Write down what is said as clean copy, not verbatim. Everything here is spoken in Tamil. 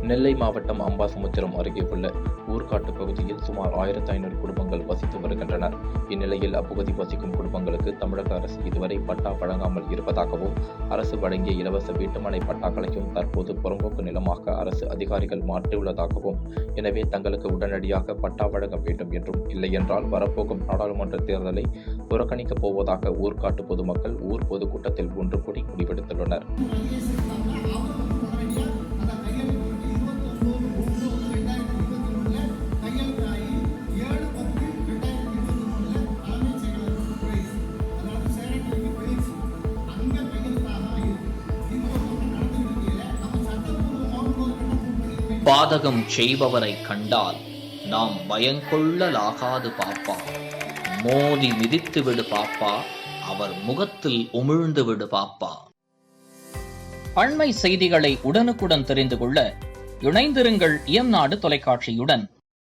நெல்லை மாவட்டம் அம்பாசமுத்திரம் அருகே உள்ள ஊர்காட்டு பகுதியில் சுமார் 1500 குடும்பங்கள் வசித்து வருகின்றனர். இந்நிலையில் அப்பகுதி வசிக்கும் குடும்பங்களுக்கு தமிழக அரசு இதுவரை பட்டா வழங்காமல் இருப்பதாகவும், அரசு வழங்கிய இலவச வீட்டுமனை பட்டாக்களையும் தற்போது புறம்போக்கு நிலமாக அரசு அதிகாரிகள் மாற்றியுள்ளதாகவும், எனவே தங்களுக்கு உடனடியாக பட்டா வழங்க வேண்டும் என்றும், இல்லையென்றால் வரப்போகும் நாடாளுமன்ற தேர்தலை புறக்கணிக்கப் போவதாக ஊர்காட்டு பொதுமக்கள் ஊர் பொதுக்கூட்டத்தில் ஒன்று கூடி முடிவெடுத்துள்ளனர். பாதகம் செய்பவரை கண்டால் நாம் பயங்கொள்ளலாகாது பாப்பா, மோதி மிதித்து விடு பாப்பா, அவர் முகத்தில் உமிழ்ந்து விடு பாப்பா. அண்மை செய்திகளை உடனுக்குடன் தெரிந்து கொள்ள இணைந்திருங்கள் இயம்நாடு தொலைக்காட்சியுடன்.